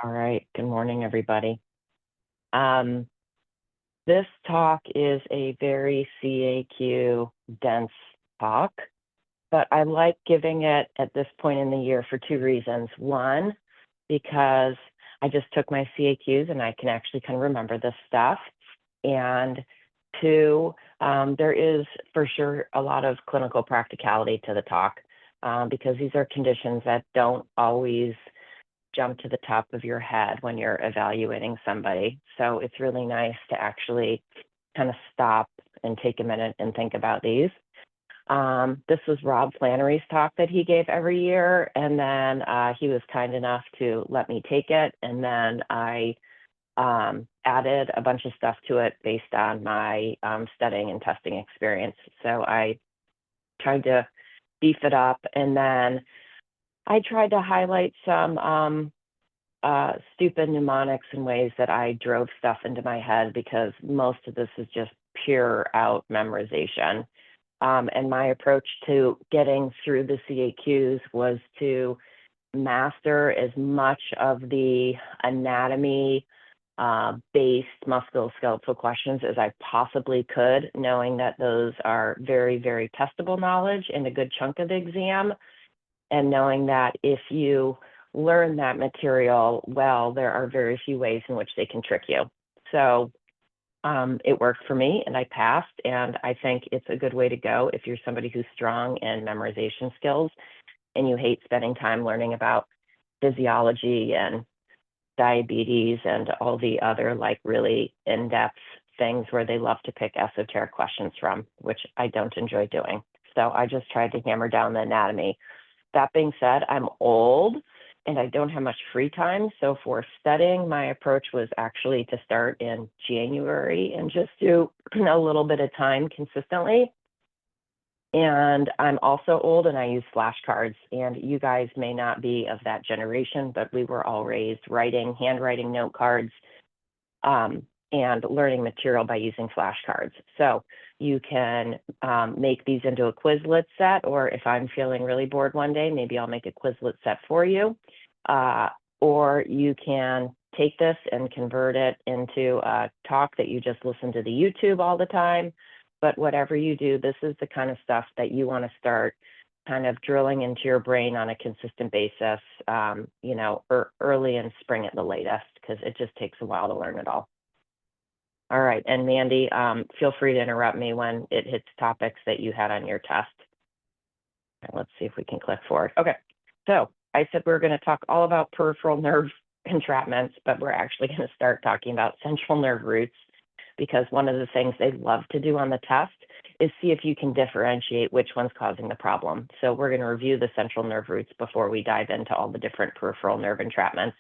All right. Good morning, everybody. Um, this talk is a very CAQ dense talk, but I like giving it at this point in the year for two reasons. One, because I just took my CAQs and I can actually kind of remember this stuff. And two, there is for sure a lot of clinical practicality to the talk because these are conditions that don't always jump to the top of your head when you're evaluating somebody. So it's really nice to actually kind of stop and take a minute and think about these. This was Rob Flannery's talk that he gave every year, and then he was kind enough to let me take it, and then I added a bunch of stuff to it based on my studying and testing experience. So I tried to beef it up, and then I tried to highlight some stupid mnemonics and ways that I drove stuff into my head because most of this is just pure out memorization. And my approach to getting through the CAQs was to master as much of the anatomy based musculoskeletal questions as I possibly could, knowing that those are very, very testable knowledge in a good chunk of the exam. And knowing that if you learn that material well, there are very few ways in which they can trick you. So it worked for me and I passed, and I think it's a good way to go if you're somebody who's strong in memorization skills and you hate spending time learning about physiology and diabetes and all the other like really in-depth things where they love to pick esoteric questions from, which I don't enjoy doing. So I just tried to hammer down the anatomy. That being said, I'm old and I don't have much free time. So for studying, my approach was actually to start in January and just do a little bit of time consistently. And I'm also old and I use flashcards, and you guys may not be of that generation, but we were all raised writing, handwriting note cards, and learning material by using flashcards. So you can make these into a Quizlet set, or if I'm feeling really bored one day, maybe I'll make a Quizlet set for you. Or you can take this and convert it into a talk that you just listen to the YouTube all the time. But whatever you do, this is the kind of stuff that you want to start kind of drilling into your brain on a consistent basis, early in spring at the latest, because it just takes a while to learn it all. All right, and Mandy, feel free to interrupt me when it hits topics that you had on your test. Okay, let's see if we can click forward. Okay, so I said we're going to talk all about peripheral nerve entrapments, but we're actually going to start talking about central nerve roots, because one of the things they love to do on the test is see if you can differentiate which one's causing the problem. So we're going to review the central nerve roots before we dive into all the different peripheral nerve entrapments.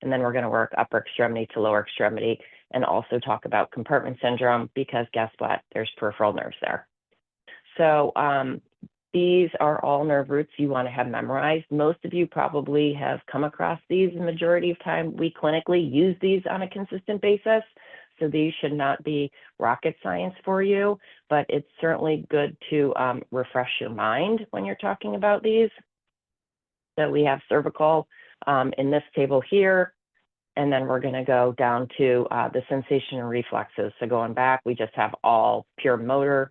And then we're going to work upper extremity to lower extremity and also talk about compartment syndrome, because guess what? There's peripheral nerves there. So these are all nerve roots you want to have memorized. Most of you probably have come across these the majority of time. We clinically use these on a consistent basis. So these should not be rocket science for you, but it's certainly good to refresh your mind when you're talking about these. So we have cervical in this table here, and then we're going to go down to the sensation and reflexes. So going back, we just have all pure motor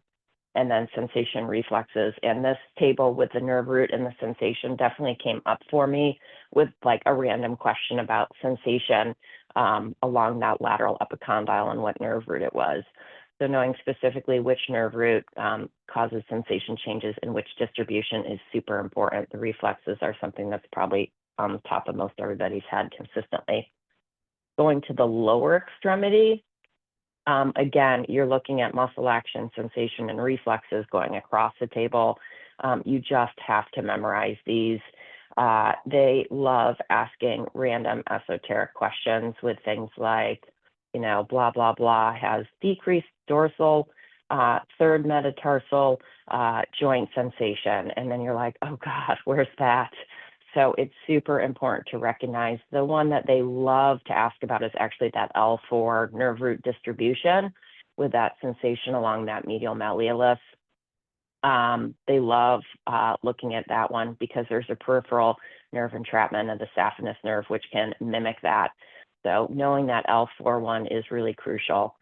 and then sensation reflexes. And this table with the nerve root and the sensation definitely came up for me with like a random question about sensation along that lateral epicondyle and what nerve root it was. So knowing specifically which nerve root causes sensation changes and which distribution is super important. The reflexes are something that's probably on the top of most everybody's head consistently. Going to the lower extremity, again, you're looking at muscle action, sensation, and reflexes going across the table. You just have to memorize these. They love asking random esoteric questions with things like, blah, blah, blah, has decreased dorsal, third metatarsal joint sensation. And then you're like, oh God, where's that? So it's super important to recognize the one that they love to ask about is actually that L4 nerve root distribution with that sensation along that medial malleolus. They love looking at that one because there's a peripheral nerve entrapment of the saphenous nerve, which can mimic that. So knowing that L4-1 is really crucial.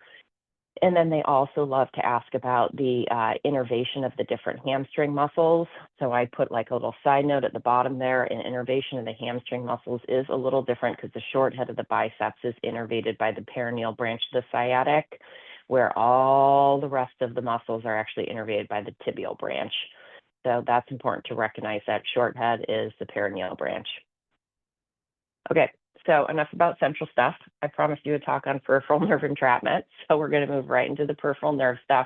And then they also love to ask about the innervation of the different hamstring muscles. So I put like a little side note at the bottom there, and innervation of the hamstring muscles is a little different because the short head of the biceps is innervated by the perineal branch of the sciatic, where all the rest of the muscles are actually innervated by the tibial branch. So that's important to recognize that short head is the perineal branch. Okay. So enough about central stuff. I promised you a talk on peripheral nerve entrapment. So we're going to move right into the peripheral nerve stuff.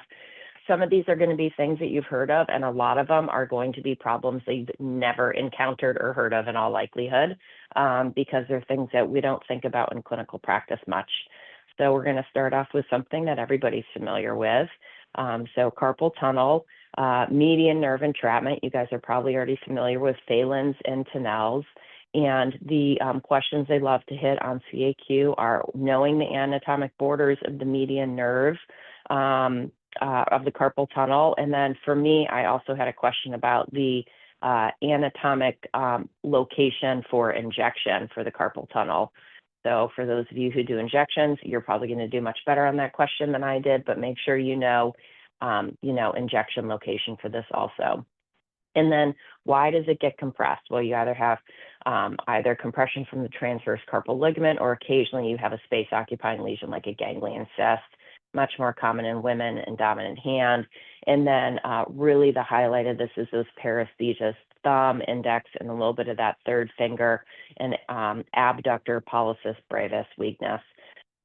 Some of these are going to be things that you've heard of, and a lot of them are going to be problems that you've never encountered or heard of in all likelihood, because they're things that we don't think about in clinical practice much. So we're going to start off with something that everybody's familiar with. So carpal tunnel, median nerve entrapment. You guys are probably already familiar with Phelan's and Tunnel's. And the questions they love to hit on CAQ are knowing the anatomic borders of the median nerve of the carpal tunnel. And then for me, I also had a question about the anatomic location for injection for the carpal tunnel. So for those of you who do injections, you're probably going to do much better on that question than I did, but make sure you know, injection location for this also. And then why does it get compressed? Well, you either have either compression from the transverse carpal ligament, or occasionally you have a space-occupying lesion like a ganglion cyst, much more common in women and dominant hand. And then really the highlight of this is those paresthesias, thumb, index, and a little bit of that third finger, and abductor pollicis brevis weakness.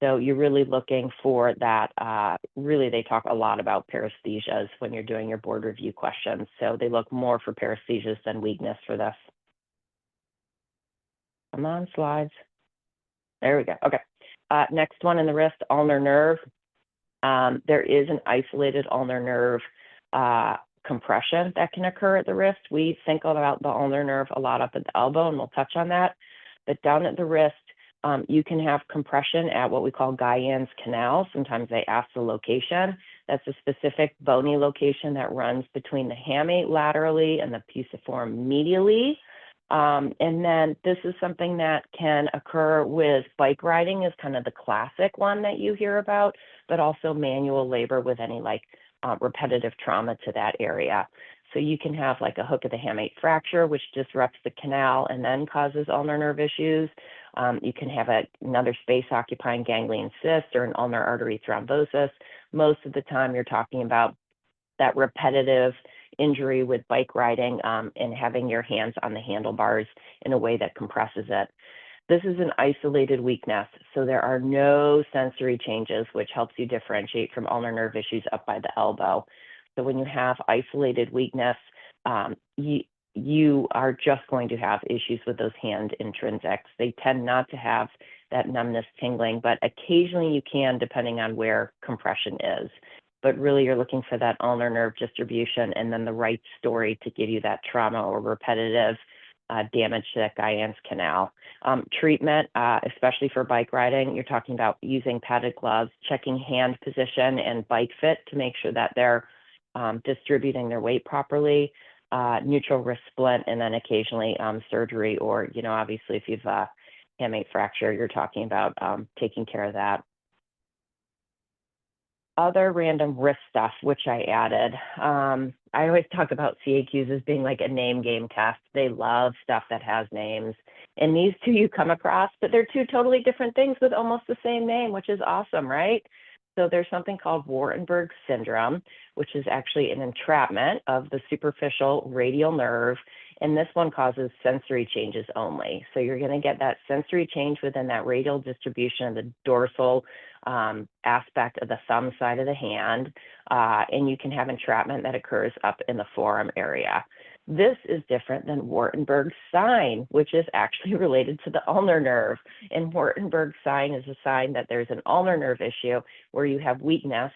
So you're really looking for that. Really, they talk a lot about paresthesias when you're doing your board review questions. So they look more for paresthesias than weakness for this. Come on, slides. There we go. Okay. Next one in the wrist, ulnar nerve. There is an isolated ulnar nerve compression that can occur at the wrist. We think about the ulnar nerve a lot up at the elbow, and we'll touch on that. But down at the wrist, you can have compression at what we call Guyan's canal. Sometimes they ask the location. That's a specific bony location that runs between the hamate laterally and the pisiform medially. And then this is something that can occur with bike riding, is kind of the classic one that you hear about, but also manual labor with any repetitive trauma to that area. So you can have like a hook of the hamate fracture, which disrupts the canal and then causes ulnar nerve issues. You can have another space-occupying ganglion cyst or an ulnar artery thrombosis. Most of the time, you're talking about that repetitive injury with bike riding and having your hands on the handlebars in a way that compresses it. This is an isolated weakness, so there are no sensory changes, which helps you differentiate from ulnar nerve issues up by the elbow. So when you have isolated weakness, you are just going to have issues with those hand intrinsics. They tend not to have that numbness, tingling, but occasionally you can, depending on where compression is. But really you're looking for that ulnar nerve distribution and then the right story to give you that trauma or repetitive damage to that Guyan's canal. Treatment, especially for bike riding, you're talking about using padded gloves, checking hand position and bike fit to make sure that they're distributing their weight properly, neutral wrist splint, and then occasionally surgery, or, obviously if you've hamate fracture, you're talking about taking care of that. Other random wrist stuff, which I added. I always talk about CAQs as being like a name game test. They love stuff that has names. And these two you come across, but they're two totally different things with almost the same name, which is awesome, right? So there's something called Wartenberg syndrome, which is actually an entrapment of the superficial radial nerve. And this one causes sensory changes only. So you're going to get that sensory change within that radial distribution of the dorsal aspect of the thumb side of the hand. And you can have entrapment that occurs up in the forearm area. This is different than Wartenberg's sign, which is actually related to the ulnar nerve. And Wartenberg's sign is a sign that there's an ulnar nerve issue where you have weakness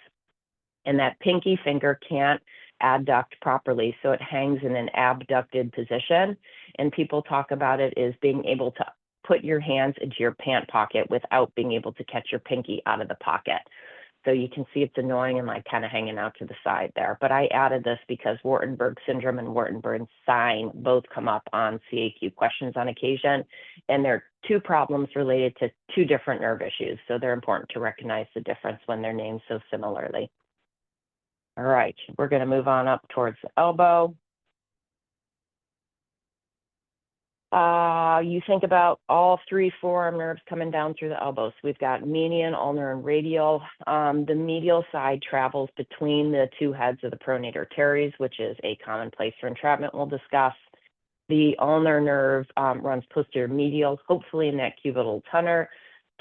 and that pinky finger can't adduct properly. So it hangs in an abducted position. And people talk about it as being able to put your hands into your pant pocket without being able to catch your pinky out of the pocket. So you can see it's annoying and like kind of hanging out to the side there. But I added this because Wartenberg syndrome and Wartenberg sign both come up on CAQ questions on occasion. And they're two problems related to two different nerve issues. So they're important to recognize the difference when they're named so similarly. All right, we're going to move on up towards the elbow. You think about all three forearm nerves coming down through the elbows. We've got median, ulnar, and radial. The medial side travels between the two heads of the pronator teres, which is a common place for entrapment we'll discuss. The ulnar nerve runs posterior medial, hopefully in that cubital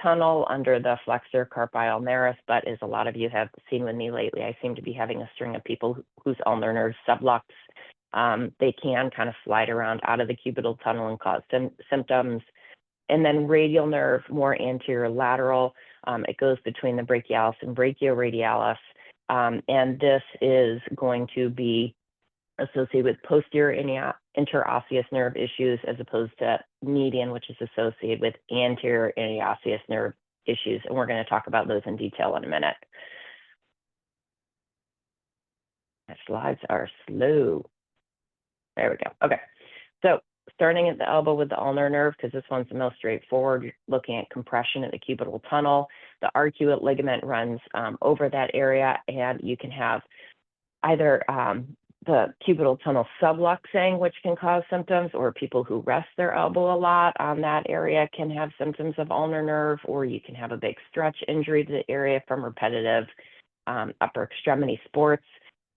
tunnel under the flexor carpi ulnaris, but as a lot of you have seen with me lately, I seem to be having a string of people whose ulnar nerves sublux. They can kind of slide around out of the cubital tunnel and cause symptoms. And then radial nerve, more anterior lateral. It goes between the brachialis and brachioradialis. And this is going to be associated with posterior interosseous nerve issues as opposed to median, which is associated with anterior interosseous nerve issues. And we're going to talk about those in detail in a minute. My slides are slow. There we go. Okay. So starting at the elbow with the ulnar nerve, because this one's the most straightforward, you're looking at compression at the cubital tunnel. The arcuate ligament runs over that area, and you can have either the cubital tunnel subluxing, which can cause symptoms, or people who rest their elbow a lot on that area can have symptoms of ulnar nerve, or you can have a big stretch injury to the area from repetitive upper extremity sports.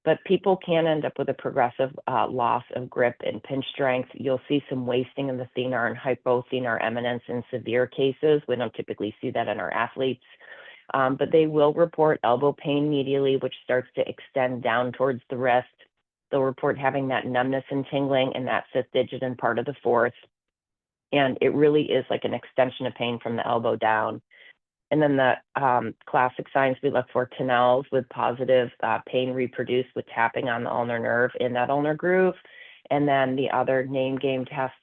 But people can end up with a progressive loss of grip and pinch strength. You'll see some wasting of the thenar and hypothenar eminence in severe cases. We don't typically see that in our athletes. But they will report elbow pain medially, which starts to extend down towards the wrist. They'll report having that numbness and tingling in that fifth digit and part of the fourth. And it really is like an extension of pain from the elbow down. And then the classic signs we look for, Tinel's with positive pain reproduced with tapping on the ulnar nerve in that ulnar groove. And then the other name game test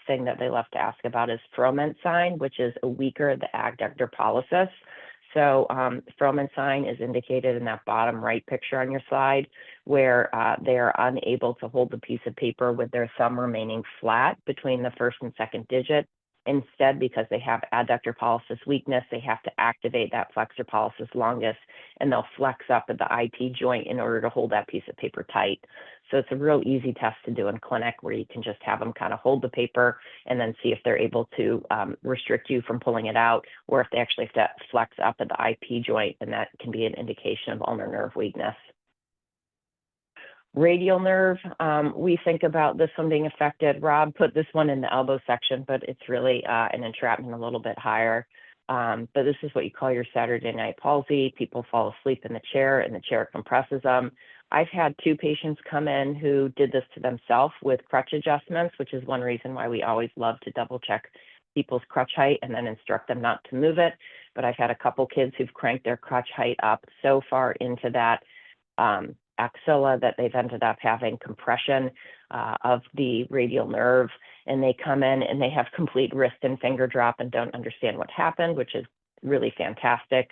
thing that they love to ask about is Froment sign, which is a weaker the adductor pollicis. So Froment sign is indicated in that bottom right picture on your slide, where they are unable to hold the piece of paper with their thumb remaining flat between the first and second digit. Instead, because they have adductor pollicis weakness, they have to activate that flexor pollicis longus, and they'll flex up at the IP joint in order to hold that piece of paper tight. So it's a real easy test to do in clinic, where you can just have them kind of hold the paper and then see if they're able to restrict you from pulling it out, or if they actually have to flex up at the IP joint, and that can be an indication of ulnar nerve weakness. Radial nerve, we think about this one being affected. Rob put this one in the elbow section, but it's really an entrapment a little bit higher. But this is what you call your Saturday night palsy. People fall asleep in the chair, and the chair compresses them. I've had two patients come in who did this to themselves with crutch adjustments, which is one reason why we always love to double check people's crutch height and then instruct them not to move it. But I've had a couple kids who've cranked their crutch height up so far into that axilla that they've ended up having compression of the radial nerve, and they come in and they have complete wrist and finger drop and don't understand what happened, which is really fantastic.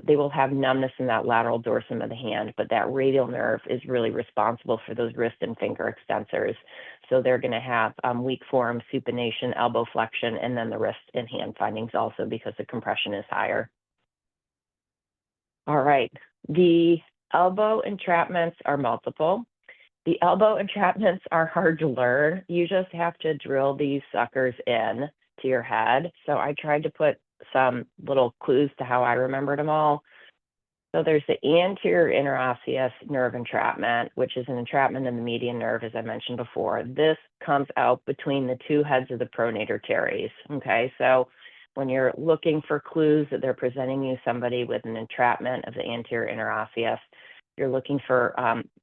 They will have numbness in that lateral dorsum of the hand, but that radial nerve is really responsible for those wrist and finger extensors. So they're going to have weak forearm supination, elbow flexion, and then the wrist and hand findings also because the compression is higher. All right, the elbow entrapments are multiple. The elbow entrapments are hard to learn. You just have to drill these suckers in to your head. So I tried to put some little clues to how I remembered them all. So there's the anterior interosseous nerve entrapment, which is an entrapment in the median nerve, as I mentioned before. This comes out between the two heads of the pronator teres. Okay, so when you're looking for clues that they're presenting you somebody with an entrapment of the anterior interosseous, you're looking for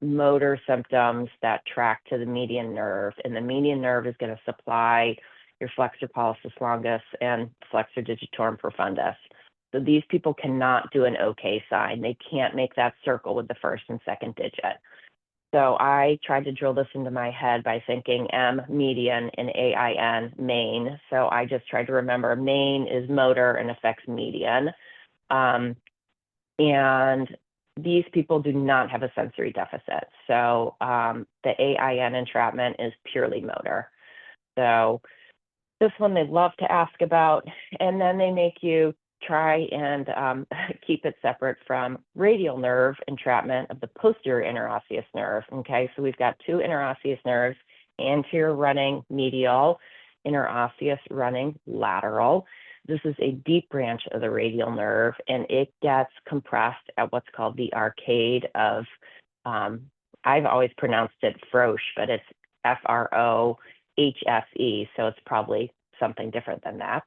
motor symptoms that track to the median nerve, and the median nerve is going to supply your flexor pollicis longus and flexor digitorum profundus. So these people cannot do an OK sign. They can't make that circle with the first and second digit. So I tried to drill this into my head by thinking M, median, and AIN, main. So I just tried to remember main is motor and affects median. And these people do not have a sensory deficit. So the AIN entrapment is purely motor. So this one they love to ask about, and then they make you try and keep it separate from radial nerve entrapment of the posterior interosseous nerve. Okay, so we've got two interosseous nerves, anterior running medial, interosseous running lateral. This is a deep branch of the radial nerve, and it gets compressed at what's called the arcade of, I've always pronounced it Froche, but it's FROHSE, so it's probably something different than that.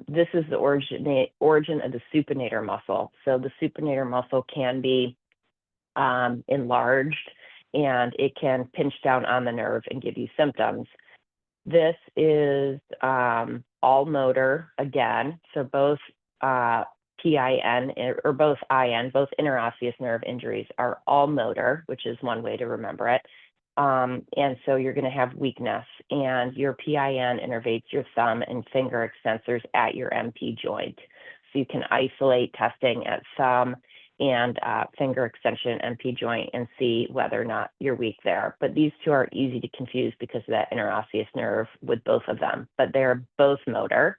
This is the origin of the supinator muscle. So the supinator muscle can be enlarged, and it can pinch down on the nerve and give you symptoms. This is all motor again. So both PIN or both IN, both interosseous nerve injuries are all motor, which is one way to remember it. And so you're going to have weakness, and your PIN innervates your thumb and finger extensors at your MP joint. So you can isolate testing at thumb and finger extension MP joint and see whether or not you're weak there. But these two are easy to confuse because of that interosseous nerve with both of them, but they're both motor.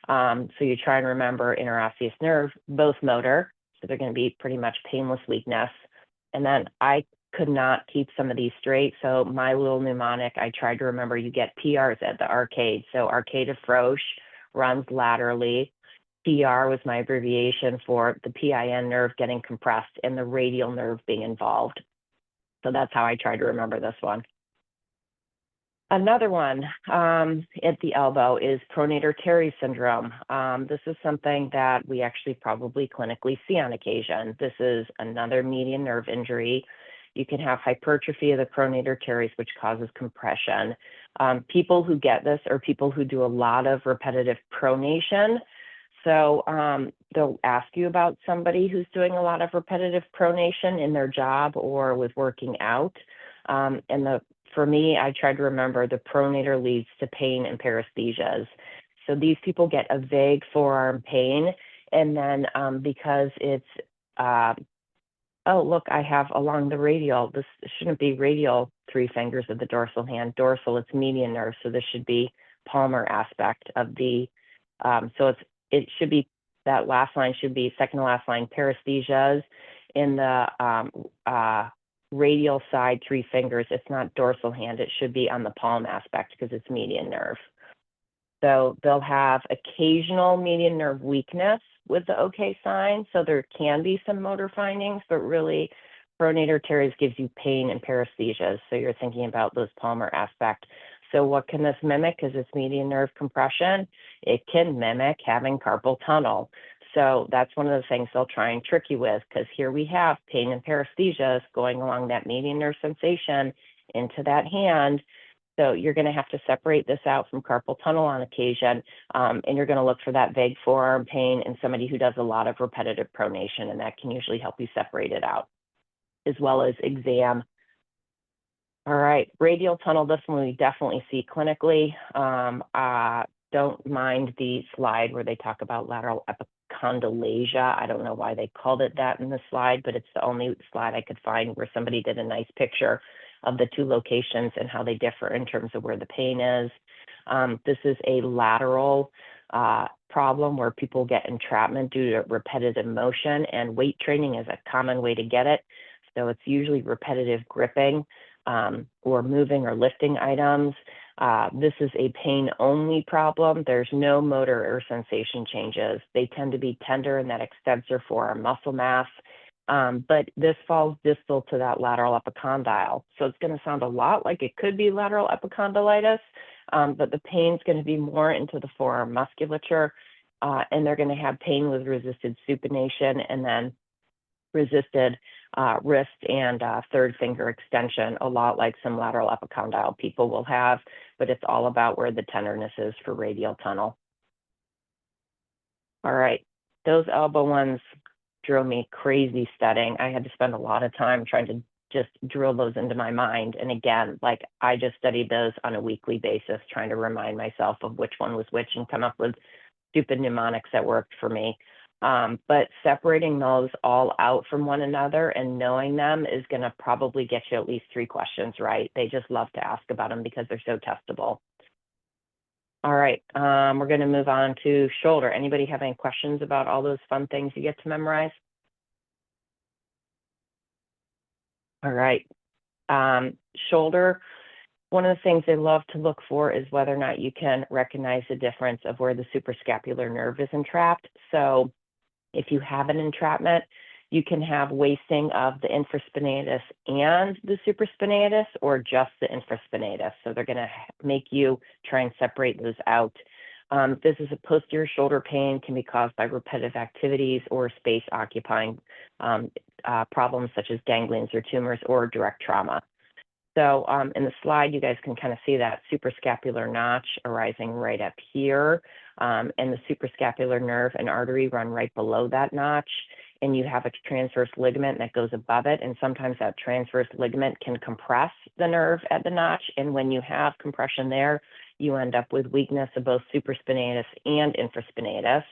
So you try and remember interosseous nerve, both motor. So they're going to be pretty much painless weakness. And then I could not keep some of these straight. So my little mnemonic, I tried to remember, you get PRs at the arcade. So arcade of Froche runs laterally. PR was my abbreviation for the PIN nerve getting compressed and the radial nerve being involved. So that's how I tried to remember this one. Another one at the elbow is pronator teres syndrome. This is something that we actually probably clinically see on occasion. This is another median nerve injury. You can have hypertrophy of the pronator teres, which causes compression. People who get this are people who do a lot of repetitive pronation. So they'll ask you about somebody who's doing a lot of repetitive pronation in their job or with working out. For me, I tried to remember the pronator leads to pain and paresthesias. So these people get a vague forearm pain, and then because it's, oh, look, I have along the radial, this shouldn't be radial 3 fingers of the dorsal hand. Dorsal, it's median nerve, so this should be palmar aspect of the, so it should be, that last line should be second to last line, paresthesias. In the radial side, 3 fingers, it's not dorsal hand, it should be on the palm aspect because it's median nerve. So they'll have occasional median nerve weakness with the OK sign. So there can be some motor findings, but really pronator teres gives you pain and paresthesias. So you're thinking about those palmar aspect. So what can this mimic? Because it's median nerve compression, it can mimic having carpal tunnel. So that's one of the things they'll try and trick you with, because here we have pain and paresthesias going along that median nerve sensation into that hand. So you're going to have to separate this out from carpal tunnel on occasion, and you're going to look for that vague forearm pain in somebody who does a lot of repetitive pronation, and that can usually help you separate it out, as well as exam. All right, radial tunnel, this one we definitely see clinically. Don't mind the slide where they talk about lateral epicondylation. I don't know why they called it that in the slide, but it's the only slide I could find where somebody did a nice picture of the 2 locations and how they differ in terms of where the pain is. This is a lateral problem where people get entrapment due to repetitive motion, and weight training is a common way to get it. So it's usually repetitive gripping or moving or lifting items. This is a pain-only problem. There's no motor or sensation changes. They tend to be tender in that extensor forearm muscle mass, but this falls distal to that lateral epicondyle. So it's going to sound a lot like it could be lateral epicondylitis, but the pain's going to be more into the forearm musculature, and they're going to have pain with resisted supination and then resisted wrist and third finger extension, a lot like some lateral epicondyle people will have, but it's all about where the tenderness is for radial tunnel. All right, those elbow ones drove me crazy studying. I had to spend a lot of time trying to just drill those into my mind. And again, like I just studied those on a weekly basis, trying to remind myself of which one was which and come up with stupid mnemonics that worked for me. But separating those all out from one another and knowing them is going to probably get you at least 3 questions right. They just love to ask about them because they're so testable. All right, we're going to move on to shoulder. Anybody have any questions about all those fun things you get to memorize? All right, shoulder. One of the things they love to look for is whether or not you can recognize the difference of where the suprascapular nerve is entrapped. So if you have an entrapment, you can have wasting of the infraspinatus and the supraspinatus, or just the infraspinatus. So they're going to make you try and separate those out. This is a posterior shoulder pain, can be caused by repetitive activities or space occupying problems such as ganglions or tumors or direct trauma. So in the slide, you guys can kind of see that suprascapular notch arising right up here, and the suprascapular nerve and artery run right below that notch, and you have a transverse ligament that goes above it, and sometimes that transverse ligament can compress the nerve at the notch, and when you have compression there, you end up with weakness of both supraspinatus and infraspinatus,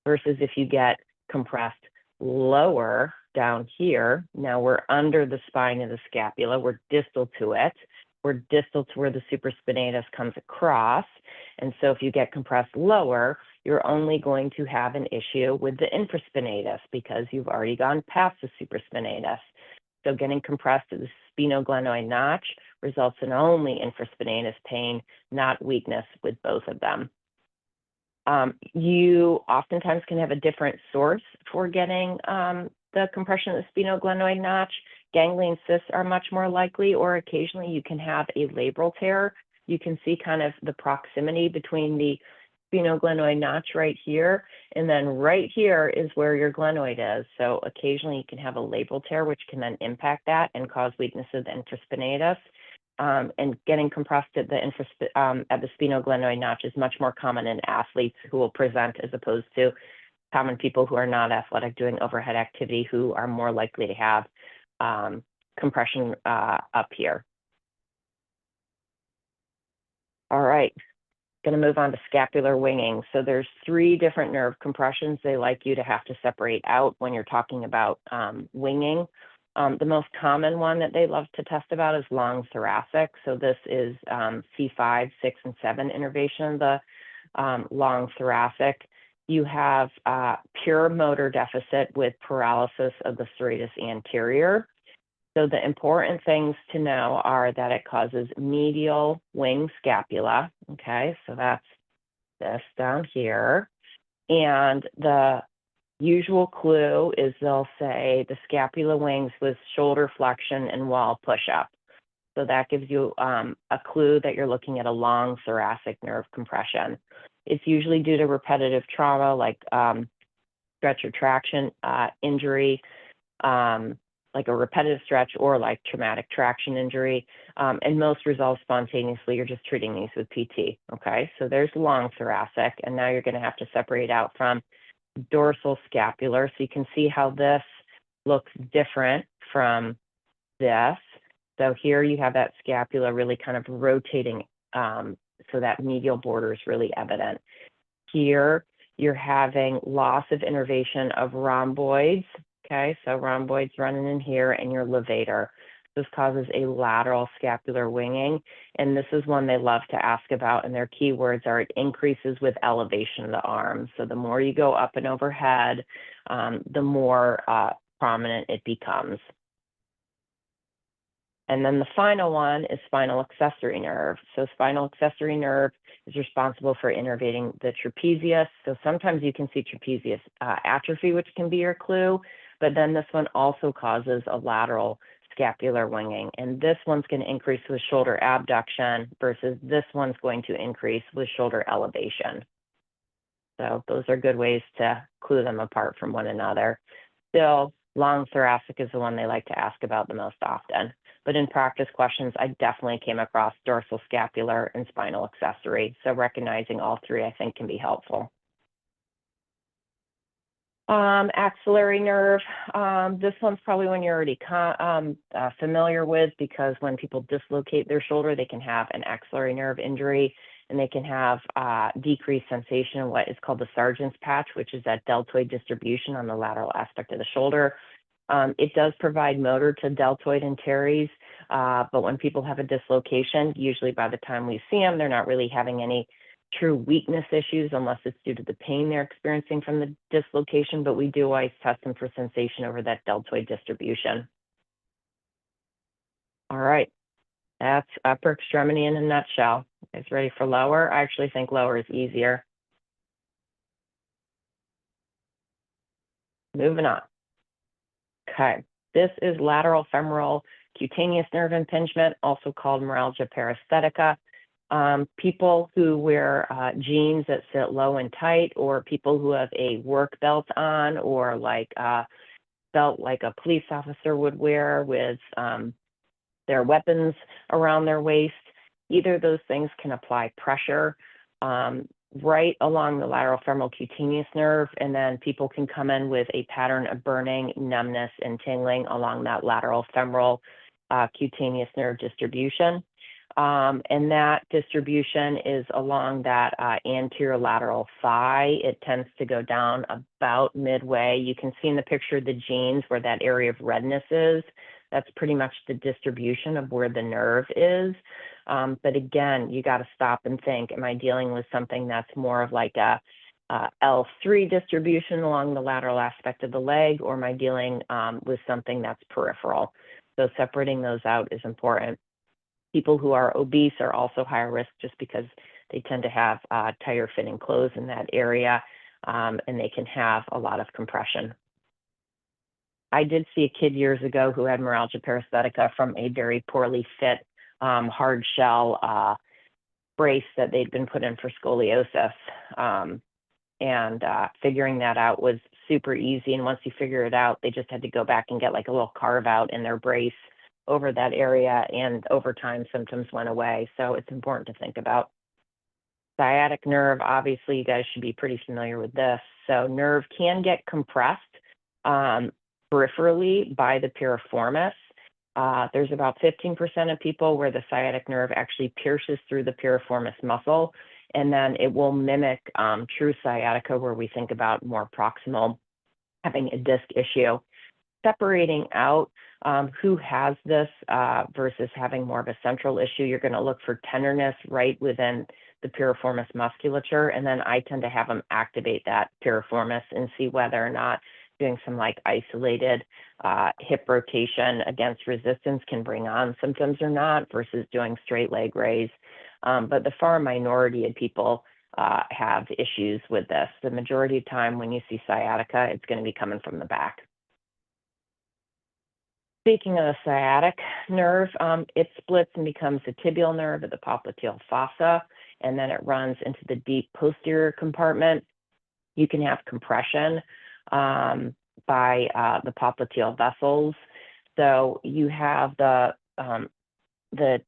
versus if you get compressed lower down here. Now we're under the spine of the scapula. We're distal to it. We're distal to where the supraspinatus comes across. And so if you get compressed lower, you're only going to have an issue with the infraspinatus because you've already gone past the supraspinatus. So getting compressed to the sphenoglenoid notch results in only infraspinatus pain, not weakness with both of them. You oftentimes can have a different source for getting the compression of the sphenoglenoid notch. Ganglion cysts are much more likely, or occasionally you can have a labral tear. You can see kind of the proximity between the sphenoglenoid notch right here, and then right here is where your glenoid is. So occasionally you can have a labral tear, which can then impact that and cause weakness of the infraspinatus. And getting compressed at the sphenoglenoid notch is much more common in athletes who will present, as opposed to common people who are not athletic doing overhead activity, who are more likely to have compression up here. All right, going to move on to scapular winging. So there's 3 different nerve compressions they like you to have to separate out when you're talking about winging. The most common one that they love to test about is long thoracic. So this is C5, 6, and 7 innervation of the long thoracic. You have pure motor deficit with paralysis of the serratus anterior. So the important things to know are that it causes medial wing scapula. Okay, so that's this down here. And the usual clue is they'll say the scapula wings with shoulder flexion and wall push-up. So that gives you a clue that you're looking at a long thoracic nerve compression. It's usually due to repetitive trauma, like stretch or traction injury, like a repetitive stretch, or like traumatic traction injury. And most resolve spontaneously. You're just treating these with PT. Okay, so there's long thoracic, and now you're going to have to separate out from dorsal scapular. So you can see how this looks different from this. So here you have that scapula really kind of rotating, so that medial border is really evident. Here you're having loss of innervation of rhomboids. Okay, so rhomboids running in here, and your levator. This causes a lateral scapular winging, and this is one they love to ask about, and their keywords are it increases with elevation of the arm. So the more you go up and overhead, the more prominent it becomes. And then the final one is spinal accessory nerve. So spinal accessory nerve is responsible for innervating the trapezius. So sometimes you can see trapezius atrophy, which can be your clue, but then this one also causes a lateral scapular winging. And this one's going to increase with shoulder abduction versus this one's going to increase with shoulder elevation. So those are good ways to clue them apart from one another. Still, long thoracic is the one they like to ask about the most often. But in practice questions, I definitely came across dorsal scapular and spinal accessory. So recognizing all 3, I think, can be helpful. Axillary nerve, this one's probably one you're already familiar with, because when people dislocate their shoulder, they can have an axillary nerve injury. and they can have decreased sensation in what is called the Sargent's patch, which is that deltoid distribution on the lateral aspect of the shoulder. It does provide motor to deltoid and teres, but when people have a dislocation, usually by the time we see them, they're not really having any true weakness issues unless it's due to the pain they're experiencing from the dislocation, but we do always test them for sensation over that deltoid distribution. All right, that's upper extremity in a nutshell. You guys ready for lower? I actually think lower is easier. Moving on. Okay, this is lateral femoral cutaneous nerve impingement, also called neuralgia paresthetica. People who wear jeans that sit low and tight, or people who have a work belt on, or like a belt like a police officer would wear with their weapons around their waist. Either of those things can apply pressure right along the lateral femoral cutaneous nerve, and then people can come in with a pattern of burning, numbness, and tingling along that lateral femoral cutaneous nerve distribution. And that distribution is along that anterior lateral thigh. It tends to go down about midway. You can see in the picture the jeans where that area of redness is. That's pretty much the distribution of where the nerve is. But again, you got to stop and think, am I dealing with something that's more of like a L3 distribution along the lateral aspect of the leg, or am I dealing with something that's peripheral? So separating those out is important. People who are obese are also higher risk just because they tend to have tighter fitting clothes in that area, and they can have a lot of compression. I did see a kid years ago who had neuralgia paresthetica from a very poorly fit hard shell brace that they'd been put in for scoliosis. And figuring that out was super easy. And once you figure it out, they just had to go back and get like a little carve out in their brace over that area. And over time, symptoms went away. So it's important to think about. Sciatic nerve, obviously, you guys should be pretty familiar with this. So nerve can get compressed peripherally by the piriformis. There's about 15% of people where the sciatic nerve actually pierces through the piriformis muscle, and then it will mimic true sciatica, where we think about more proximal having a disc issue. Separating out who has this versus having more of a central issue, you're going to look for tenderness right within the piriformis musculature, and then I tend to have them activate that piriformis and see whether or not doing some like isolated hip rotation against resistance can bring on symptoms or not, versus doing straight leg raise. But the far minority of people have issues with this. The majority of time when you see sciatica, it's going to be coming from the back. Speaking of the sciatic nerve, it splits and becomes the tibial nerve of the popliteal fossa, and then it runs into the deep posterior compartment. You can have compression by the popliteal vessels. So you have the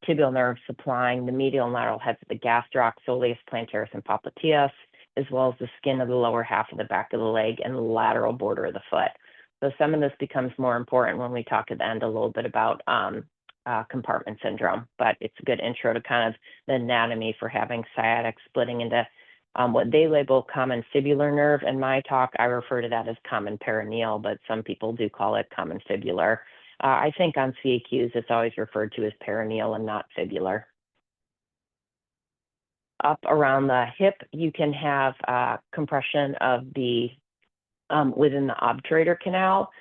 tibial nerve supplying the medial and lateral heads of the gastroc, soleus, plantaris, and popliteus, as well as the skin of the lower half of the back of the leg and the lateral border of the foot. So some of this becomes more important when we talk at the end a little bit about compartment syndrome, but it's a good intro to kind of the anatomy for having sciatic splitting into what they label common fibular nerve. In my talk, I refer to that as common perineal, but some people do call it common fibular. I think on CAQs, it's always referred to as perineal and not fibular. Up around the hip, you can have compression of the within the obturator canal.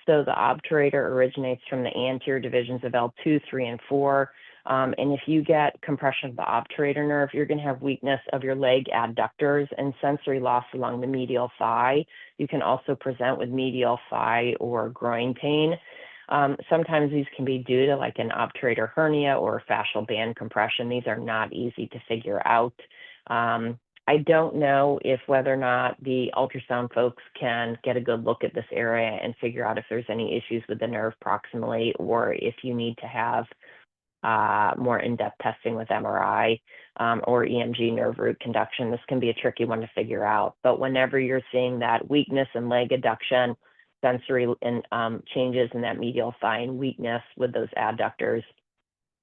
So the obturator originates from the anterior divisions of L2, 3, and 4. And if you get compression of the obturator nerve, you're going to have weakness of your leg adductors and sensory loss along the medial thigh. You can also present with medial thigh or groin pain. Sometimes these can be due to like an obturator hernia or fascial band compression. These are not easy to figure out. I don't know if whether or not the ultrasound folks can get a good look at this area and figure out if there's any issues with the nerve proximally, or if you need to have more in-depth testing with MRI or EMG nerve root conduction. This can be a tricky one to figure out. But whenever you're seeing that weakness in leg adduction, sensory changes in that medial thigh and weakness with those adductors,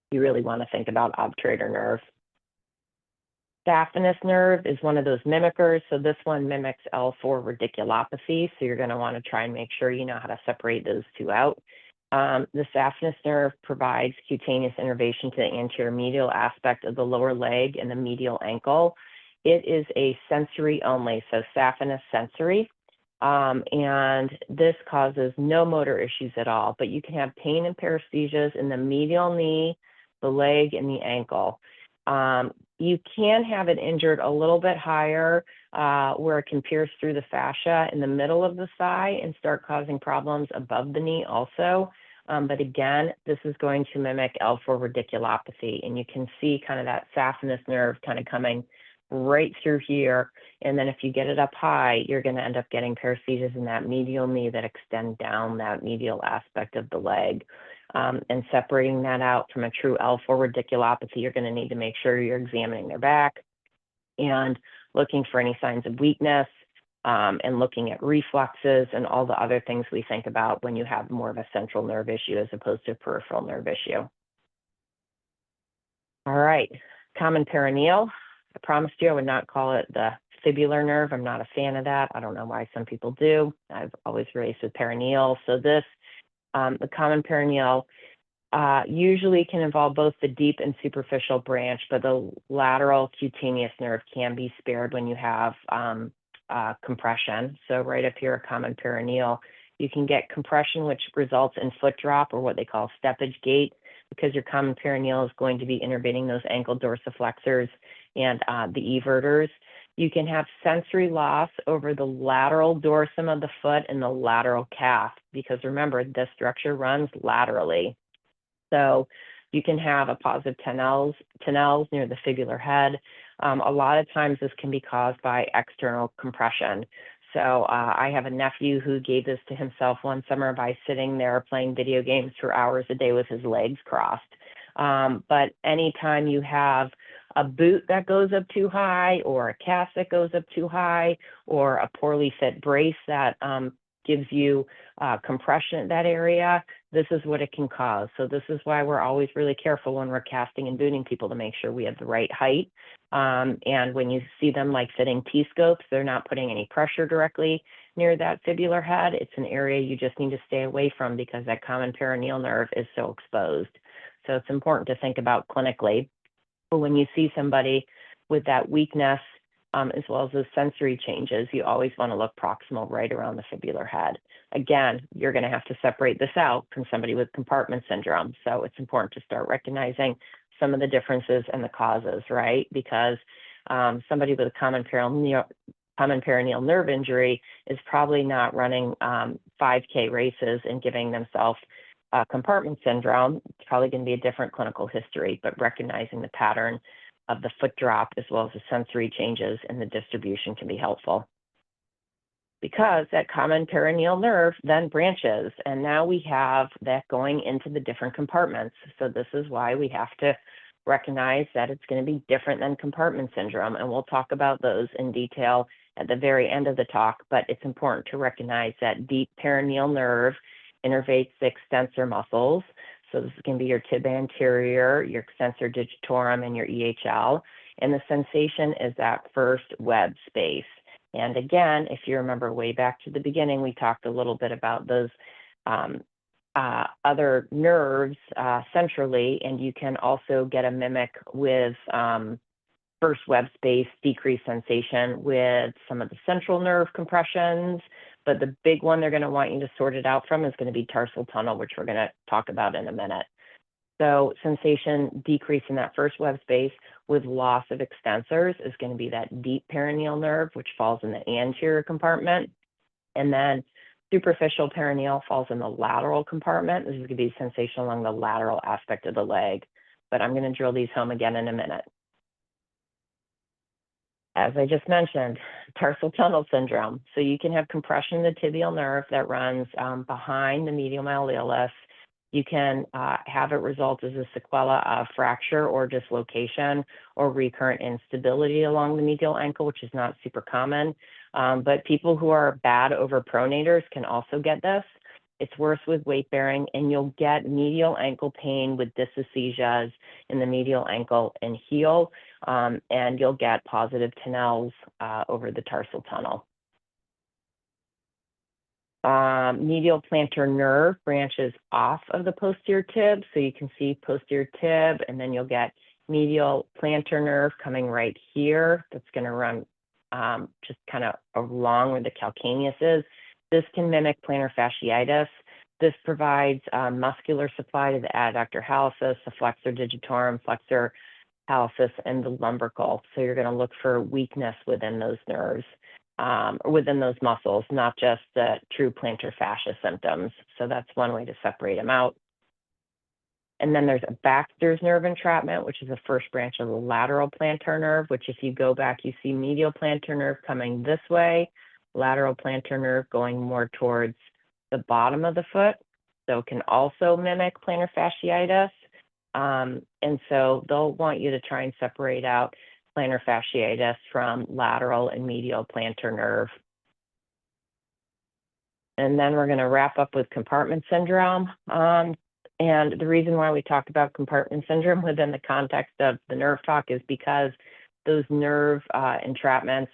you really want to think about obturator nerve. Saphenous nerve is one of those mimickers. So this one mimics L4 radiculopathy. So you're going to want to try and make sure you know how to separate those two out. The saphenous nerve provides cutaneous innervation to the anterior medial aspect of the lower leg and the medial ankle. It is a sensory only, so saphenous sensory. And this causes no motor issues at all, but you can have pain and paresthesias in the medial knee, the leg, and the ankle. You can have it injured a little bit higher where it can pierce through the fascia in the middle of the thigh and start causing problems above the knee also. But again, this is going to mimic L4 radiculopathy, and you can see kind of that saphenous nerve kind of coming right through here. And then if you get it up high, you're going to end up getting paresthesias in that medial knee that extend down that medial aspect of the leg. And separating that out from a true L4 radiculopathy, you're going to need to make sure you're examining their back and looking for any signs of weakness and looking at reflexes and all the other things we think about when you have more of a central nerve issue as opposed to a peripheral nerve issue. All right, common perineal. I promised you I would not call it the fibular nerve. I'm not a fan of that. I don't know why some people do. I've always raced with perineal. So this, the common perineal usually can involve both the deep and superficial branch, but the lateral cutaneous nerve can be spared when you have compression. So right up here, a common perineal, you can get compression, which results in foot drop or what they call steppage gait, because your common perineal is going to be innervating those ankle dorsiflexors and the everters. You can have sensory loss over the lateral dorsum of the foot and the lateral calf, because remember, this structure runs laterally. So you can have a positive tenels near the fibular head. A lot of times this can be caused by external compression. So I have a nephew who gave this to himself one summer by sitting there playing video games for hours a day with his legs crossed. But anytime you have a boot that goes up too high, or a cast that goes up too high, or a poorly fit brace that gives you compression in that area, this is what it can cause. So this is why we're always really careful when we're casting and booting people to make sure we have the right height. And when you see them like fitting T-scopes, they're not putting any pressure directly near that fibular head. It's an area you just need to stay away from because that common perineal nerve is so exposed. So it's important to think about clinically. But when you see somebody with that weakness, as well as those sensory changes, you always want to look proximal right around the fibular head. Again, you're going to have to separate this out from somebody with compartment syndrome. So it's important to start recognizing some of the differences and the causes, right? Because somebody with a common perineal nerve injury is probably not running 5K races and giving themselves compartment syndrome. It's probably going to be a different clinical history, but recognizing the pattern of the foot drop as well as the sensory changes in the distribution can be helpful. Because that common perineal nerve then branches, and now we have that going into the different compartments. So this is why we have to recognize that it's going to be different than compartment syndrome, and we'll talk about those in detail at the very end of the talk, but it's important to recognize that deep perineal nerve innervates the extensor muscles. So this can be your tib anterior, your extensor digitorum, and your EHL. And the sensation is that first web space. And again, if you remember way back to the beginning, we talked a little bit about those other nerves centrally, and you can also get a mimic with first web space decreased sensation with some of the central nerve compressions. But the big one they're going to want you to sort it out from is going to be tarsal tunnel, which we're going to talk about in a minute. So sensation decrease in that first web space with loss of extensors is going to be that deep perineal nerve, which falls in the anterior compartment. And then superficial perineal falls in the lateral compartment. This is going to be sensation along the lateral aspect of the leg. But I'm going to drill these home again in a minute. As I just mentioned, tarsal tunnel syndrome. So you can have compression of the tibial nerve that runs behind the medial malleolus. You can have it result as a sequela of fracture or dislocation or recurrent instability along the medial ankle, which is not super common. But people who are bad overpronators can also get this. It's worse with weight bearing, and you'll get medial ankle pain with dysesthesias in the medial ankle and heel, and you'll get positive Tinel's over the tarsal tunnel. Medial plantar nerve branches off of the posterior tib. So you can see posterior tib, and then you'll get medial plantar nerve coming right here. That's going to run just kind of along where the calcaneus is. This can mimic plantar fasciitis. This provides muscular supply to the adductor hallucis, the flexor digitorum, flexor hallucis, and the lumbrical. So you're going to look for weakness within those nerves. Or within those muscles, not just the true plantar fascia symptoms. So that's one way to separate them out. And then there's a Baxter's nerve entrapment, which is the first branch of the lateral plantar nerve, which if you go back, you see medial plantar nerve coming this way, lateral plantar nerve going more towards the bottom of the foot. So it can also mimic plantar fasciitis. And so they'll want you to try and separate out plantar fasciitis from lateral and medial plantar nerve. And then we're going to wrap up with compartment syndrome. And the reason why we talked about compartment syndrome within the context of the nerve talk is because those nerve entrapments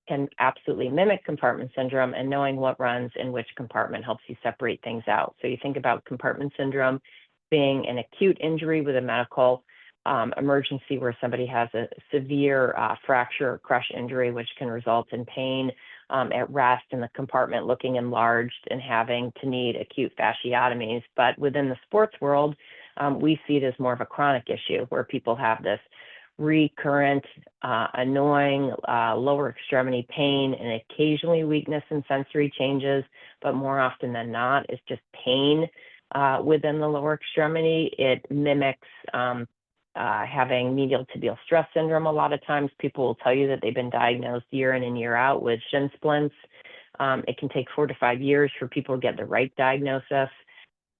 can absolutely mimic compartment syndrome, and knowing what runs in which compartment helps you separate things out. So you think about compartment syndrome being an acute injury with a medical emergency where somebody has a severe fracture or crush injury, which can result in pain at rest in the compartment looking enlarged and having to need acute fasciotomies. But within the sports world, we see it as more of a chronic issue where people have this recurrent, annoying lower extremity pain and occasionally weakness and sensory changes, but more often than not, it's just pain within the lower extremity. It mimics having medial tibial stress syndrome. A lot of times people will tell you that they've been diagnosed year in and year out with shin splints. It can take 4 to 5 years for people to get the right diagnosis,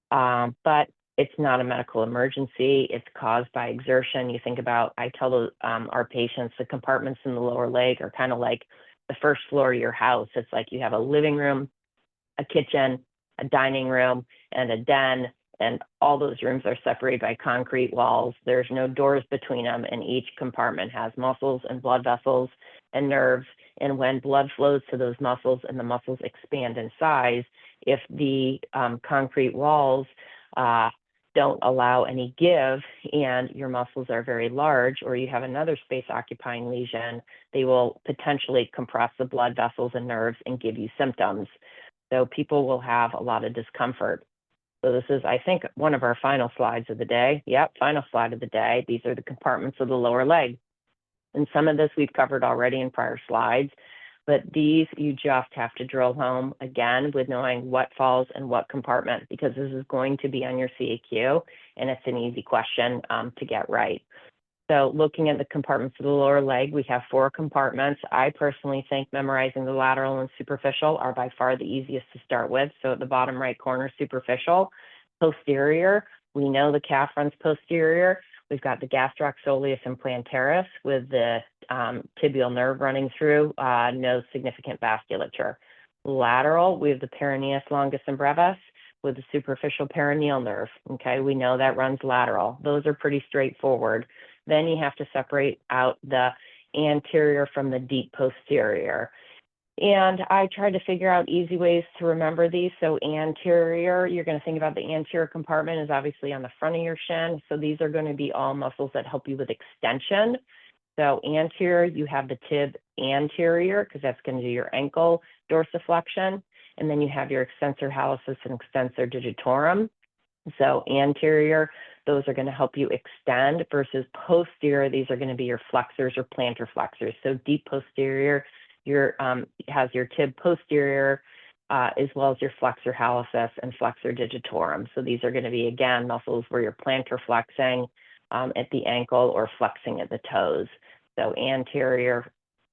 but it's not a medical emergency. It's caused by exertion. You think about, I tell our patients, the compartments in the lower leg are kind of like the first floor of your house. It's like you have a living room, a kitchen, a dining room, and a den, and all those rooms are separated by concrete walls. There's no doors between them, and each compartment has muscles and blood vessels and nerves. And when blood flows to those muscles and the muscles expand in size, if the concrete walls don't allow any give and your muscles are very large, or you have another space occupying lesion, they will potentially compress the blood vessels and nerves and give you symptoms. So people will have a lot of discomfort. So this is, I think, one of our final slides of the day. Yep, final slide of the day. These are the compartments of the lower leg. And some of this we've covered already in prior slides, but these you just have to drill home again with knowing what falls in what compartment, because this is going to be on your CAQ, and it's an easy question to get right. So looking at the compartments of the lower leg, we have 4 compartments. I personally think memorizing the lateral and superficial are by far the easiest to start with. So at the bottom right corner, superficial. Posterior, we know the calf runs posterior. We've got the gastroc soleus and plantaris with the tibial nerve running through, no significant vasculature. Lateral, we have the peroneus longus and brevis with the superficial peroneal nerve. Okay, we know that runs lateral. Those are pretty straightforward. Then you have to separate out the anterior from the deep posterior. And I tried to figure out easy ways to remember these. So anterior, you're going to think about the anterior compartment is obviously on the front of your shin. So these are going to be all muscles that help you with extension. So anterior, you have the tib anterior, because that's going to do your ankle dorsiflexion. And then you have your extensor hallucis and extensor digitorum. So anterior, those are going to help you extend, versus posterior, these are going to be your flexors or plantar flexors. So deep posterior has your tib posterior, as well as your flexor hallucis and flexor digitorum. So these are going to be, again, muscles where you're plantar flexing at the ankle or flexing at the toes. So anterior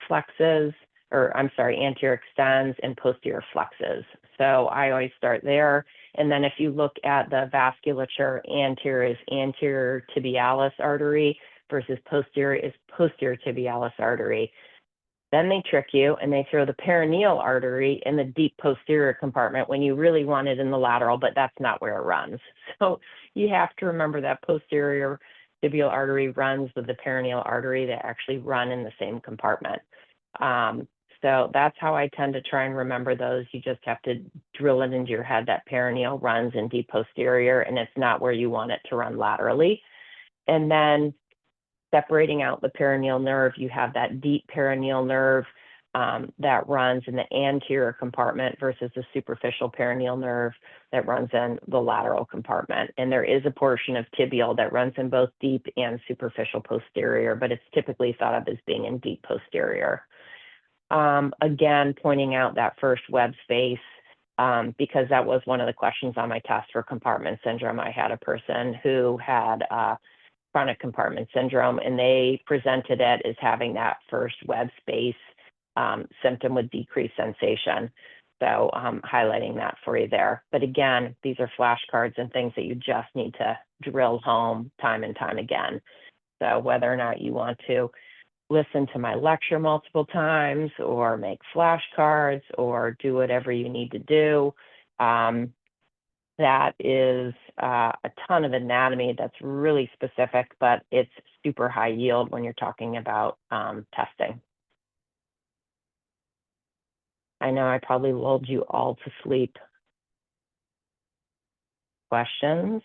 flexes, anterior extends and posterior flexes. So I always start there. And then if you look at the vasculature, anterior is anterior tibialis artery versus posterior is posterior tibialis artery. Then they trick you and they throw the perineal artery in the deep posterior compartment when you really want it in the lateral, but that's not where it runs. So you have to remember that posterior tibial artery runs with the perineal artery. They actually run in the same compartment. So that's how I tend to try and remember those. You just have to drill it into your head that perineal runs in deep posterior, and it's not where you want it to run laterally. And then separating out the perineal nerve, you have that deep perineal nerve that runs in the anterior compartment versus the superficial perineal nerve that runs in the lateral compartment. And there is a portion of tibial that runs in both deep and superficial posterior, but it's typically thought of as being in deep posterior. Again, pointing out that first web space, because that was one of the questions on my test for compartment syndrome. I had a person who had chronic compartment syndrome, and they presented it as having that first web space symptom with decreased sensation. So highlighting that for you there. But again, these are flashcards and things that you just need to drill home time and time again. So whether or not you want to listen to my lecture multiple times or make flashcards or do whatever you need to do, that is a ton of anatomy that's really specific, but it's super high yield when you're talking about testing. I know I probably lulled you all to sleep. Questions?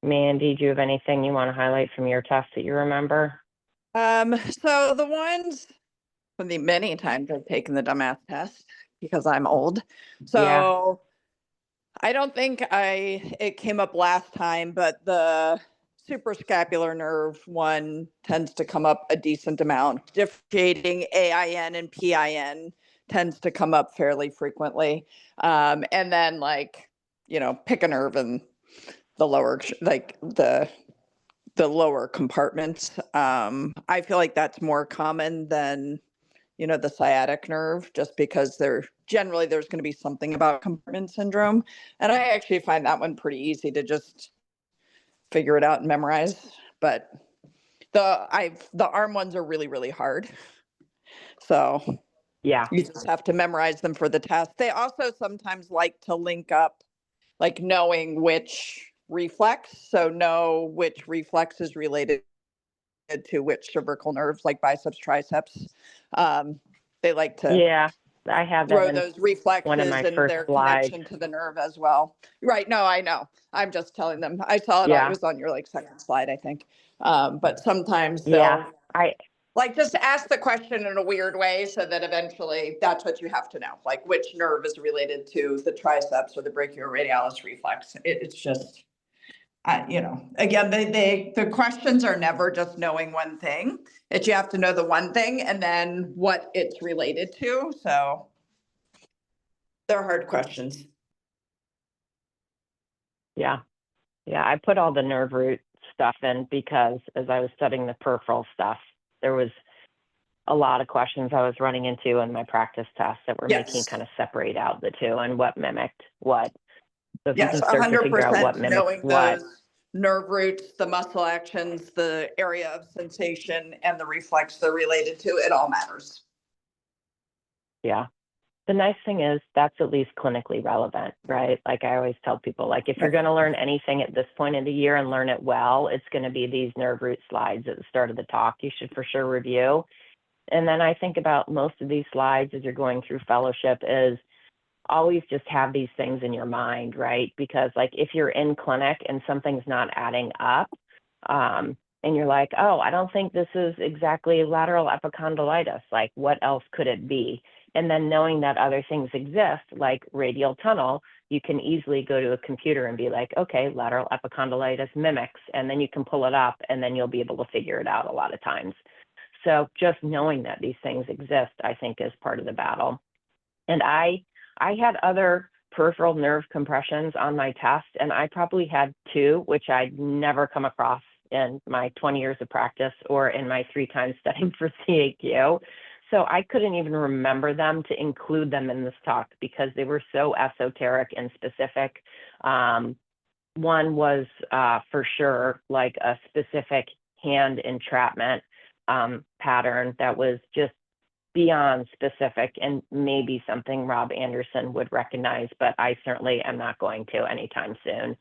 Mandy, do you have anything you want to highlight from your test that you remember? So the ones from the many times I've taken the dumbass test because I'm old. So I don't think it came up last time, but the suprascapular nerve one tends to come up a decent amount. Differentiating AIN and PIN tends to come up fairly frequently. And then pick a nerve in the lower, the lower compartments. I feel like that's more common than the sciatic nerve, just because there's going to be something about compartment syndrome. And I actually find that one pretty easy to just figure it out and memorize. But the arm ones are really, really hard. So Yeah. you just have to memorize them for the test. They also sometimes like to link up, like knowing which reflex. So know which reflex is related to which cervical nerves, like biceps, triceps. They like to I have that throw in those reflexes one of my and first their slides. connection to the nerve as well. Right. No, I know. I'm just telling them. I saw it. It was on your second slide, I think. But sometimes they'll just ask the question in a weird way so that eventually that's what you have to know, like which nerve is related to the triceps or the brachioradialis reflex. It's just, again, the questions are never just knowing one thing. You have to know the one thing and then what it's related to. So they're hard questions. Yeah. I put all the nerve root stuff in because as I was studying the peripheral stuff, there was a lot of questions I was running into in my practice tests that were making kind of separate out the two and what mimicked what. So if you can start to figure out what mimics knowing what. Those nerve roots, the muscle actions, the area of sensation, and the reflex they're related to, it all matters. Yeah. The nice thing is that's at least clinically relevant, right? Like I always tell people, like if you're going to learn anything at this point of the year and learn it well, it's going to be these nerve root slides at the start of the talk. You should for sure review. And then I think about most of these slides as you're going through fellowship is always just have these things in your mind, right? Because like if you're in clinic and something's not adding up, and you're like, oh, I don't think this is exactly lateral epicondylitis. Like what else could it be? And then knowing that other things exist, like radial tunnel, you can easily go to a computer and be like, okay, lateral epicondylitis mimics, and then you can pull it up and then you'll be able to figure it out a lot of times. So just knowing that these things exist, I think is part of the battle. And I had other peripheral nerve compressions on my test, and I probably had two, which I'd never come across in my 20 years of practice or in my 3 times studying for CAQ. So I couldn't even remember them to include them in this talk because they were so esoteric and specific. One was for sure like a specific hand entrapment pattern that was just beyond specific and maybe something Rob Anderson would recognize, but I certainly am not going to anytime soon.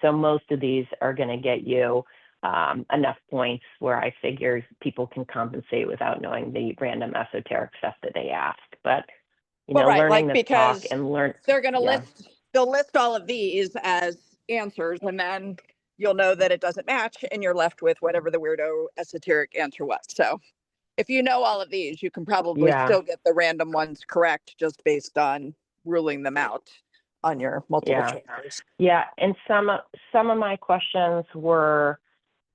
So most of these are going to get you enough points where I figure people can compensate without knowing the random esoteric stuff that they ask. But you know, learning the talk and learn. They're going to they'll list all of these as answers, and then you'll know that it doesn't match, and you're left with whatever the weirdo esoteric answer was. So if you know all of these, you can probably still get the random ones correct just based on ruling them out on your multiple choice. Yeah, and some of my questions were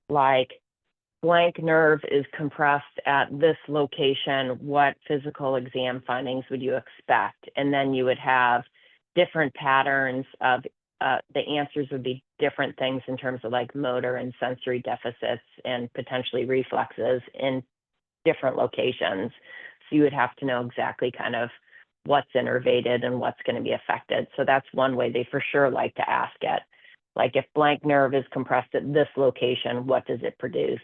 like, blank nerve is compressed at this location. What physical exam findings would you expect? And then you would have different patterns of the answers would be different things in terms of like motor and sensory deficits and potentially reflexes in different locations. So you would have to know exactly kind of what's innervated and what's going to be affected. So that's one way they for sure like to ask it. Like if blank nerve is compressed at this location, what does it produce?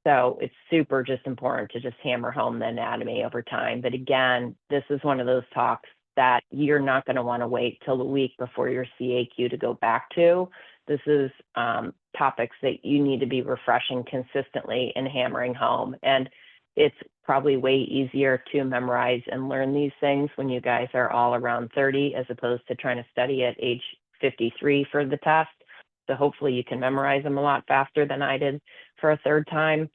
So it's super just important to just hammer home the anatomy over time. But again, this is one of those talks that you're not going to want to wait till the week before your CAQ to go back to. This is topics that you need to be refreshing consistently and hammering home. And it's probably way easier to memorize and learn these things when you guys are all around 30, as opposed to trying to study at age 53 for the test. So hopefully you can memorize them a lot faster than I did for a third time,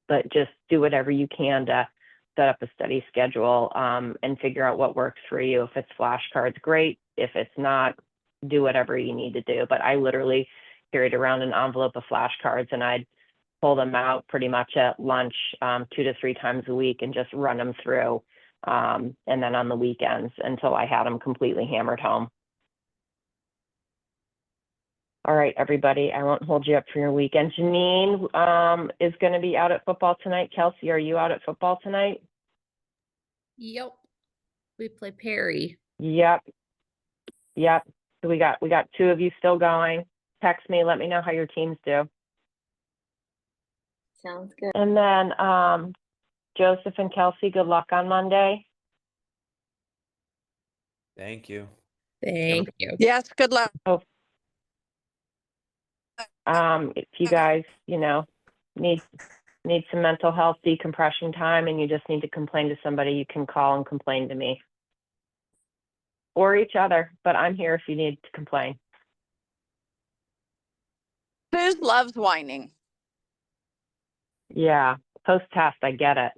but just do whatever you can to set up a study schedule and figure out what works for you. If it's flashcards, great. If it's not, do whatever you need to do. But I literally carried around an envelope of flashcards and I'd pull them out pretty much at lunch 2 to 3 times a week and just run them through. And then on the weekends until I had them completely hammered home. All right, everybody, I won't hold you up for your weekend. Janine is going to be out at football tonight. Kelsey, are you out at football tonight? Yep. We play Perry. Yep. So we got 2 of you still going. Text me, let me know how your teams do. Sounds good. And then Joseph and Kelsey, good luck on Monday. Thank you. Thank you. Yes, good luck. If you guys, you know, need some mental health decompression time and you just need to complain to somebody, you can call and complain to me. Or each other, but I'm here if you need to complain. Suze loves whining. Yeah, post-test, I get it.